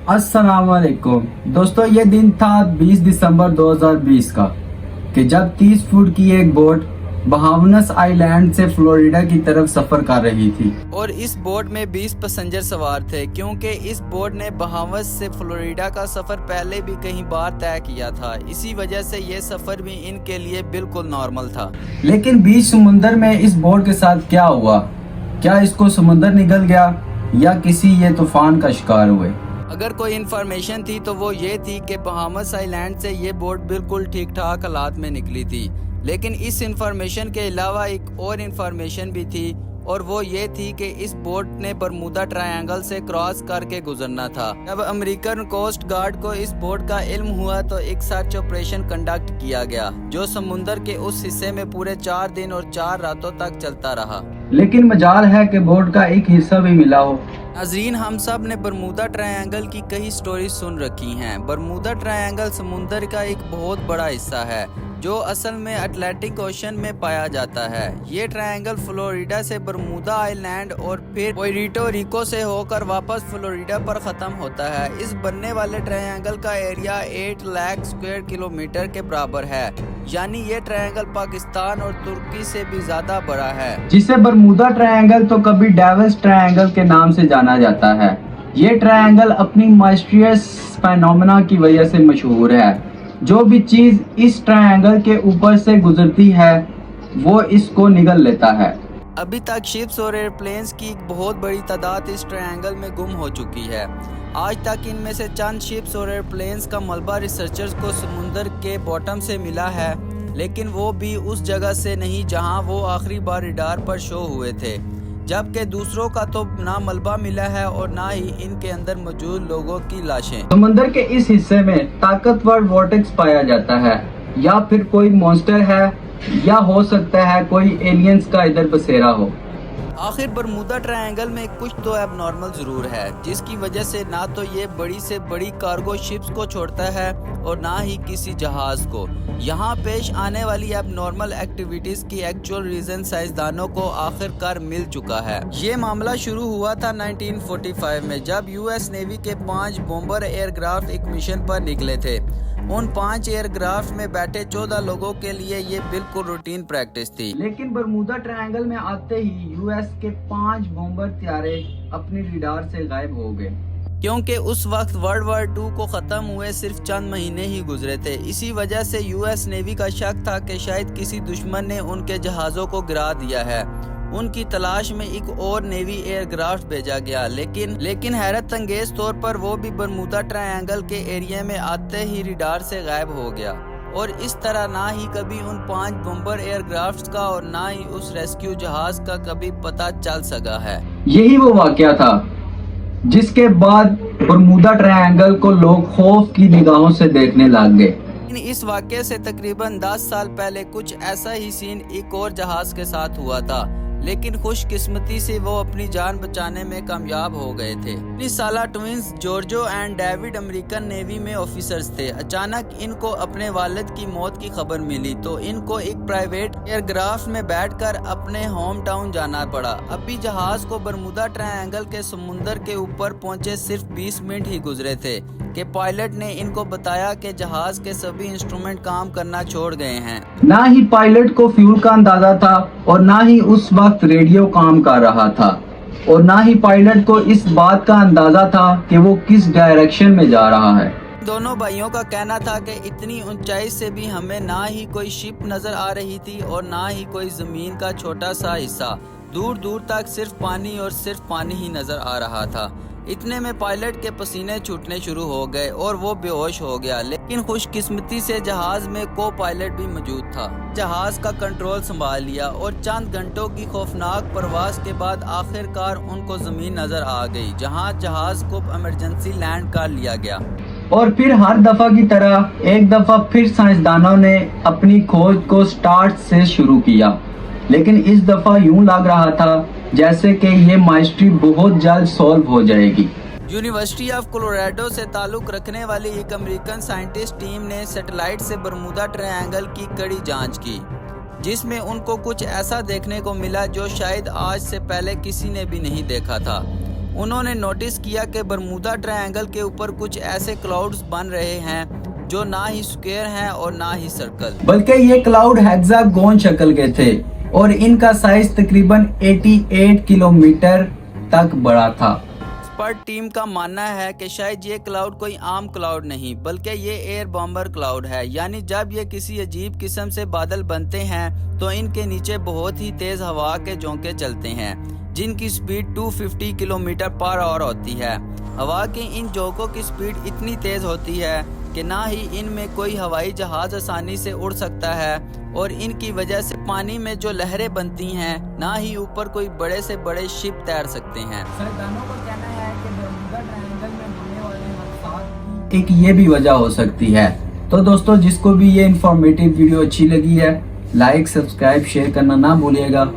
अस्सलाम वालेकुम दोस्तों, ये दिन था 20 दिसंबर 2020 का कि जब 30 फुट की एक बोट बहावनस आइलैंड से फ्लोरिडा की तरफ सफर कर रही थी और इस बोट में 20 पैसेंजर सवार थे, क्योंकि इस बोट ने बहावस से फ्लोरिडा का सफर पहले भी कई बार तय किया था। इसी वजह से ये सफर भी इनके लिए बिल्कुल नॉर्मल था। लेकिन बीच समुंदर में इस बोट के साथ क्या हुआ? क्या इसको समुंदर निगल गया या किसी ये तूफान का शिकार हुए? अगर कोई इन्फॉर्मेशन थी तो वो ये थी कि बहामस आइलैंड से ये बोट बिल्कुल ठीक ठाक हालात में निकली थी। लेकिन इस इन्फॉर्मेशन के अलावा एक और इन्फॉर्मेशन भी थी, और वो ये थी कि इस बोट ने बरमूदा ट्रायंगल से क्रॉस करके गुजरना था। जब अमेरिकन कोस्ट गार्ड को इस बोट का इल्म हुआ तो एक सर्च ऑपरेशन कंडक्ट किया गया, जो समुंदर के उस हिस्से में पूरे 4 दिन और 4 रातों तक चलता रहा। लेकिन मजाल है कि बोट का एक हिस्सा भी मिला हो। नाज़रीन, हम सब ने बरमूदा ट्रायंगल की कई स्टोरी सुन रखी हैं। बरमूदा ट्रायंगल समुंदर का एक बहुत बड़ा हिस्सा है जो असल में अटलांटिक ओशन में पाया जाता है। ये ट्रायंगल फ्लोरिडा से बरमूदा आइलैंड और फिर पुएर्टो रिको से होकर वापस फ्लोरिडा पर ख़त्म होता है। इस बनने वाले ट्रायंगल का एरिया 8 लाख स्क्वायर किलोमीटर के बराबर है, यानी ये ट्रायंगल पाकिस्तान और तुर्की से भी ज़्यादा बड़ा है। जिसे बरमूदा ट्रायंगल तो कभी डेविस ट्रायंगल के नाम से जाना जाता है। ये ट्रायंगल अपनी माइस्ट्रियस फेनोमेना की वजह से मशहूर है। जो भी चीज इस ट्रायंगल के ऊपर से गुजरती है वो इसको निगल लेता है। अभी तक शिप्स और एयरप्लेन्स की एक बहुत बड़ी तादाद इस ट्रायंगल में गुम हो चुकी है। आज तक इनमें से चंद शिप्स और एयरप्लेन्स का मलबा रिसर्चर्स को समुंदर के बॉटम से मिला है, लेकिन वो भी उस जगह से नहीं जहां वो आखिरी बार रडार पर शो हुए थे। जबकि दूसरों का तो ना मलबा मिला है और ना ही इनके अंदर मौजूद लोगों की लाशें। समुंदर के इस हिस्से में ताकतवर वोर्टेक्स पाया जाता है, या फिर कोई मॉन्स्टर है, या हो सकता है कोई एलियंस का इधर बसेरा हो। आखिर बरमूदा ट्रायंगल में कुछ तो एबनॉर्मल जरूर है, जिसकी वजह से ना तो ये बड़ी से बड़ी कार्गो शिप्स को छोड़ता है और ना ही किसी जहाज को। यहाँ पेश आने वाली एबनॉर्मल एक्टिविटीज की एक्चुअल रीजन साइंसदानों को आखिरकार मिल चुका है। ये मामला शुरू हुआ था 1945 में, जब यूएस नेवी के 5 बॉम्बर एयरक्राफ्ट एक मिशन पर निकले थे। उन 5 एयरक्राफ्ट में बैठे 14 लोगों के लिए ये बिल्कुल रूटीन प्रैक्टिस थी। लेकिन बरमूदा ट्रायंगल में आते ही यूएस के 5 बॉम्बर त्यारे अपनी रडार से गायब हो गए, क्योंकि उस वक्त वर्ल्ड वार 2 को ख़त्म हुए सिर्फ चंद महीने ही गुजरे थे। इसी वजह से यूएस नेवी का शक था कि शायद किसी दुश्मन ने उनके जहाज़ों को गिरा दिया है। उनकी तलाश में एक और नेवी एयरक्राफ्ट भेजा गया, लेकिन हैरत अंगेज तौर पर वो भी बरमूदा ट्रायंगल के एरिया में आते ही रडार से गायब हो गया। और इस तरह ना ही कभी उन 5 बम्बर एयरक्राफ्ट का और ना ही उस रेस्क्यू जहाज का कभी पता चल सका है। यही वो वाकया था जिसके बाद बरमूदा ट्रायंगल को लोग खौफ की निगाहों से देखने लग गए। इस वाकये से तकरीबन 10 साल पहले कुछ ऐसा ही सीन एक और जहाज के साथ हुआ था, लेकिन खुशकिस्मती से वो अपनी जान बचाने में कामयाब हो गए थे। 19 साला twins Giorgio and David American navy में ऑफिसर्स थे। अचानक इनको अपने वालिद की मौत की खबर मिली तो इनको एक प्राइवेट एयरक्राफ्ट में बैठकर अपने होम टाउन जाना पड़ा। अभी जहाज को बरमूदा ट्रायंगल के समुंदर के ऊपर पहुंचे सिर्फ 20 मिनट ही गुजरे थे कि पायलट ने इनको बताया कि जहाज के सभी इंस्ट्रूमेंट काम करना छोड़ गए हैं। ना ही पायलट को फ्यूल का अंदाजा था और ना ही उस वक्त रेडियो काम कर रहा था, और ना ही पायलट को इस बात का अंदाजा था कि वो किस डायरेक्शन में जा रहा है। दोनों भाइयों का कहना था कि इतनी ऊंचाई से भी हमें ना ही कोई शिप नजर आ रही थी और ना ही कोई जमीन का छोटा सा हिस्सा। दूर दूर तक सिर्फ पानी और सिर्फ पानी ही नजर आ रहा था। इतने में पायलट के पसीने छूटने शुरू हो गए और वो बेहोश हो गया, लेकिन खुशकिस्मती से जहाज में को पायलट भी मौजूद था। जहाज का कंट्रोल संभाल लिया और चंद घंटों की खौफनाक परवास के बाद आखिरकार उनको जमीन नजर आ गई, जहां जहाज को इमरजेंसी लैंड कर लिया गया। और फिर हर दफा की तरह एक दफा फिर साइंसदानों ने अपनी खोज को स्टार्ट से शुरू किया, लेकिन इस दफा यूं लग रहा था जैसे कि ये माइस्ट्री बहुत जल्द सॉल्व हो जाएगी। यूनिवर्सिटी ऑफ कोलोराडो से ताल्लुक रखने वाली एक अमेरिकन साइंटिस्ट टीम ने सैटेलाइट से बरमूदा ट्रायंगल की कड़ी जांच की, जिसमें उनको कुछ ऐसा देखने को मिला जो शायद आज से पहले किसी ने भी नहीं देखा था। उन्होंने नोटिस किया कि बरमूदा ट्रायंगल के ऊपर कुछ ऐसे क्लाउड्स बन रहे हैं जो ना ही स्क्वायर हैं और ना ही सर्कल, बल्कि ये क्लाउड हेक्सागोन शक्ल के थे और इनका साइज तकरीबन 88 किलोमीटर तक बड़ा था। एक्सपर्ट टीम का मानना है कि शायद ये क्लाउड कोई आम क्लाउड नहीं बल्कि ये एयर बॉम्बर क्लाउड है, यानी जब ये किसी अजीब किस्म से बादल बनते हैं तो इनके नीचे बहुत ही तेज हवा के झोंके चलते हैं जिनकी स्पीड 250 किलोमीटर पर आवर होती है। हवा की इन झोंकों की स्पीड इतनी तेज होती है कि ना ही इनमें कोई हवाई जहाज आसानी से उड़ सकता है और इनकी वजह से पानी में जो लहरें बनती हैं ना ही ऊपर कोई बड़े से बड़े शिप तैर सकते हैं। सरदारों का कहना है कि बरमूदा ट्रायंगल में होने वाले हादसात की एक ये भी वजह हो सकती है। तो दोस्तों, जिसको भी ये इंफॉर्मेटिव वीडियो अच्छी लगी है, लाइक, सब्सक्राइब, शेयर करना ना भूलिएगा।